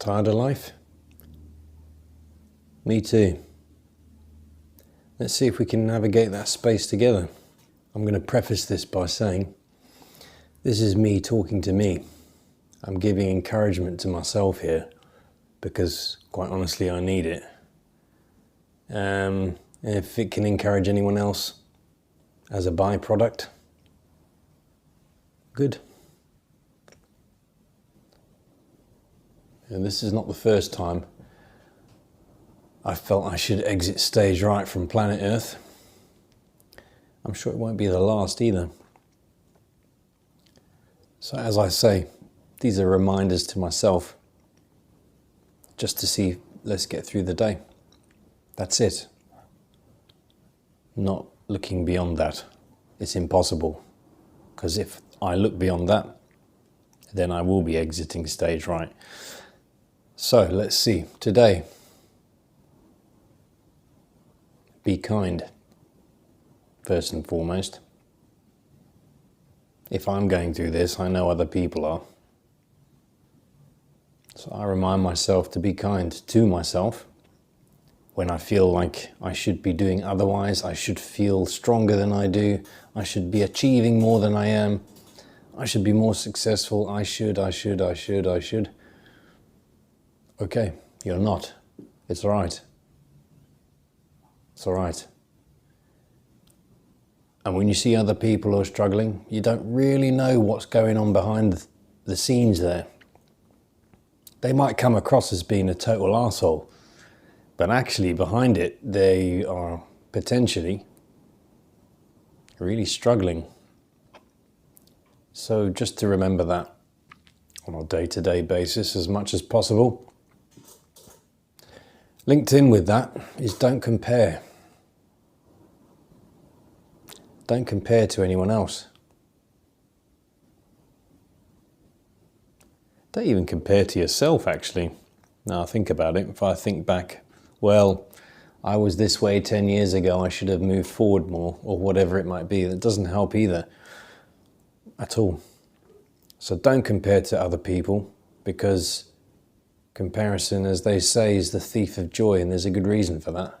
Tired of life? Me too. Let's see if we can navigate that space together. I'm going to preface this by saying, this is me talking to me. I'm giving encouragement to myself here because, quite honestly, I need it. If it can encourage anyone else as a byproduct, good. And this is not the first time I felt I should exit stage right from planet Earth. I'm sure it won't be the last either. So as I say, these are reminders to myself, just to see, let's get through the day. That's it. Not looking beyond that. It's impossible. Because if I look beyond that, then I will be exiting stage right. So let's see. Today, be kind, first and foremost. If I'm going through this, I know other people are. So I remind myself to be kind to myself. When I feel like I should be doing otherwise, I should feel stronger than I do, I should be achieving more than I am, I should be more successful, I should. Okay, you're not. It's all right. It's all right. And when you see other people who are struggling, you don't really know what's going on behind the scenes there. They might come across as being a total arsehole, but actually behind it, they are potentially really struggling. So just to remember that on a day-to-day basis as much as possible. Linked in with that is don't compare. Don't compare to anyone else. Don't even compare to yourself, actually. Now I think about it, if I think back, well, I was this way 10 years ago, I should have moved forward more, or whatever it might be. That doesn't help either, at all. So don't compare to other people, because comparison, as they say, is the thief of joy, and there's a good reason for that.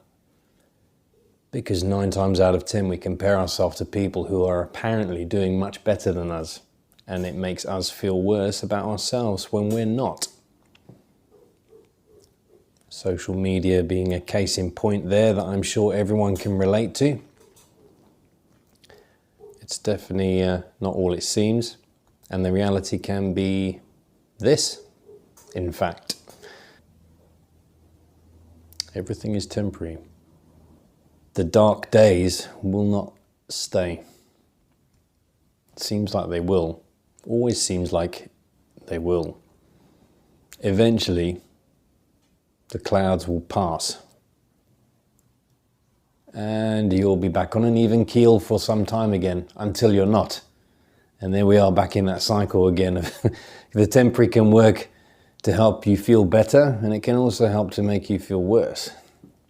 Because 9 times out of 10 we compare ourselves to people who are apparently doing much better than us, and it makes us feel worse about ourselves when we're not. Social media being a case in point there that I'm sure everyone can relate to. It's definitely not all it seems, and the reality can be this, in fact. Everything is temporary. The dark days will not stay. It seems like they will. Always seems like they will. Eventually, the clouds will pass. And you'll be back on an even keel for some time again, until you're not. And there we are back in that cycle again. The temporary can work to help you feel better, and it can also help to make you feel worse.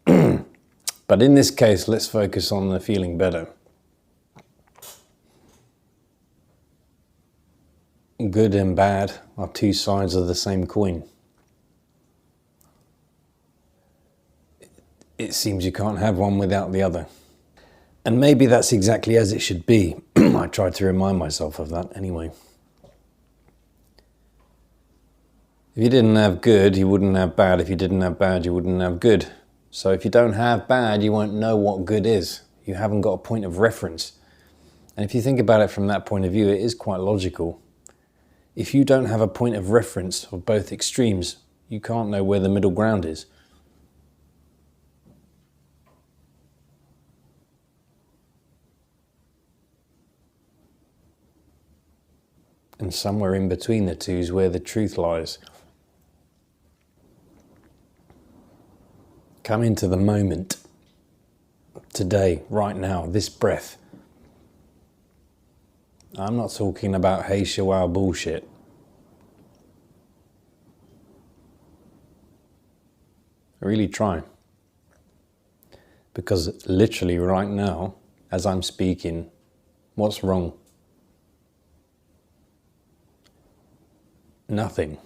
But in this case, let's focus on the feeling better. Good and bad are two sides of the same coin. It seems you can't have one without the other. And maybe that's exactly as it should be. I try to remind myself of that anyway. If you didn't have good, you wouldn't have bad. If you didn't have bad, you wouldn't have good. So if you don't have bad, you won't know what good is. You haven't got a point of reference. And if you think about it from that point of view, it is quite logical. If you don't have a point of reference of both extremes, you can't know where the middle ground is. And somewhere in between the two is where the truth lies. Come into the moment. Today, right now, this breath. I'm not talking about hey shawao bullshit. Really try. Because literally right now, as I'm speaking, what's wrong? Nothing.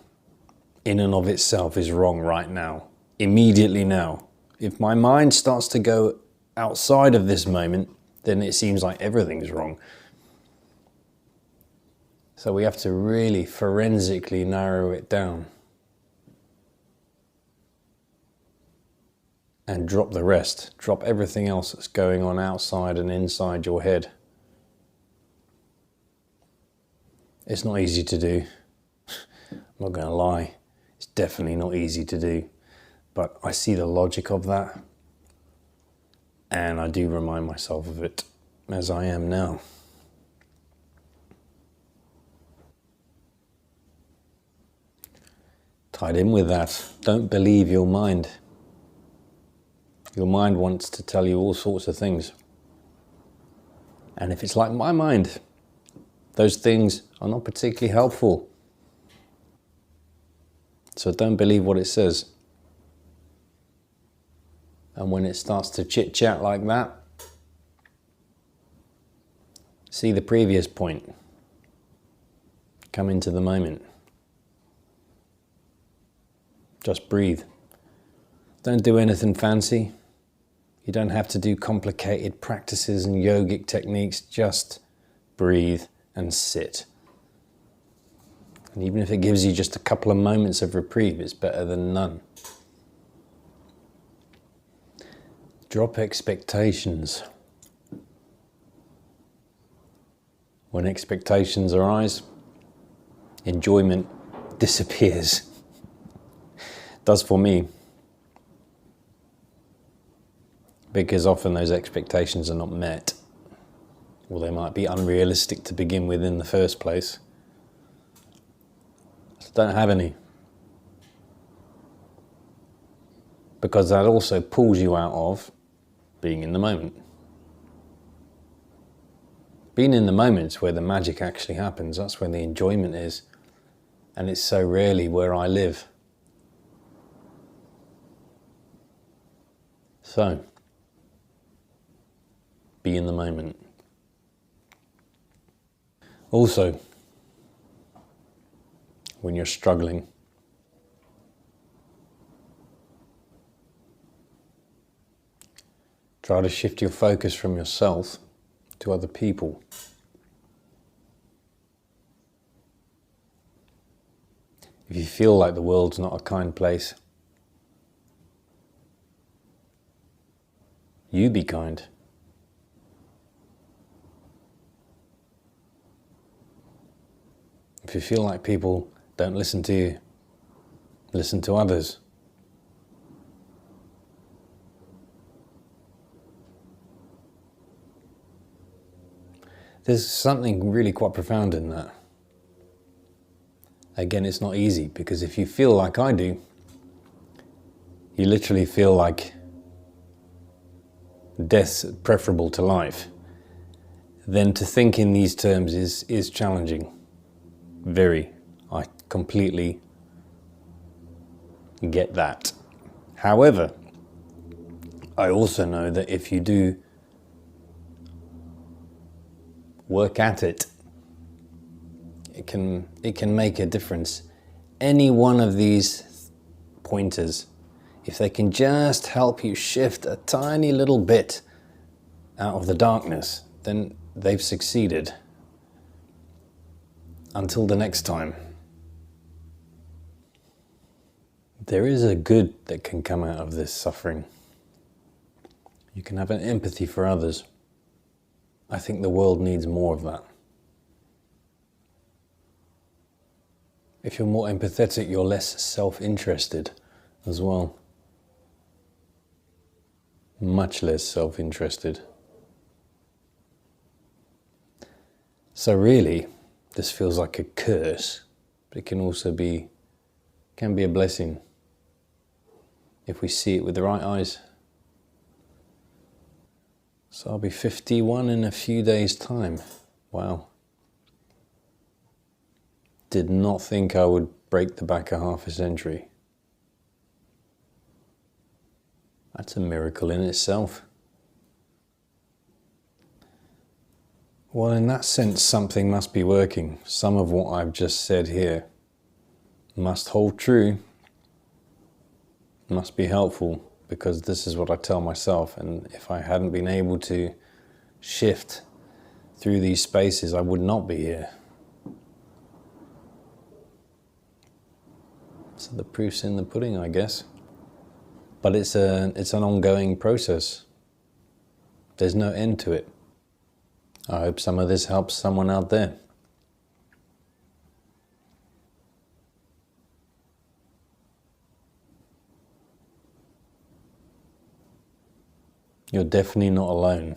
in and of itself is wrong right now, immediately now. If my mind starts to go outside of this moment, then it seems like everything's wrong. So we have to really forensically narrow it down and drop the rest. Drop everything else that's going on outside and inside your head. It's not easy to do. I'm not going to lie. It's definitely not easy to do. But I see the logic of that. And I do remind myself of it as I am now. Tied in with that, don't believe your mind. Your mind wants to tell you all sorts of things. And if it's like my mind, those things are not particularly helpful. So don't believe what it says. And when it starts to chit-chat like that, see the previous point. Come into the moment. Just breathe. Don't do anything fancy. You don't have to do complicated practices and yogic techniques. Just breathe and sit. And even if it gives you just a couple of moments of reprieve, it's better than none. Drop expectations. When expectations arise, enjoyment disappears. Does for me. Because often those expectations are not met. Or they might be unrealistic to begin with in the first place. So don't have any. Because that also pulls you out of being in the moment. Being in the moment is where the magic actually happens. That's where the enjoyment is. And it's so rarely where I live. So, be in the moment. Also, when you're struggling, try to shift your focus from yourself to other people. If you feel like the world's not a kind place, you be kind. If you feel like people don't listen to you, listen to others. There's something really quite profound in that. Again, it's not easy, because if you feel like I do, you literally feel like death's preferable to life. Then to think in these terms is challenging. Very. I completely get that. However, I also know that if you do work at it, it can make a difference. Any one of these pointers, if they can just help you shift a tiny little bit out of the darkness, then they've succeeded. Until the next time. There is a good that can come out of this suffering. You can have an empathy for others. I think the world needs more of that. If you're more empathetic, you're less self-interested as well. Much less self-interested. So really, this feels like a curse, but it can also be a blessing if we see it with the right eyes. So I'll be 51 in a few days' time. Wow. Did not think I would break the back of half a century. That's a miracle in itself. Well, in that sense, something must be working. Some of what I've just said here must hold true, must be helpful, because this is what I tell myself, and if I hadn't been able to shift through these spaces, I would not be here. So the proof's in the pudding, I guess. But it's an ongoing process. There's no end to it. I hope some of this helps someone out there. You're definitely not alone.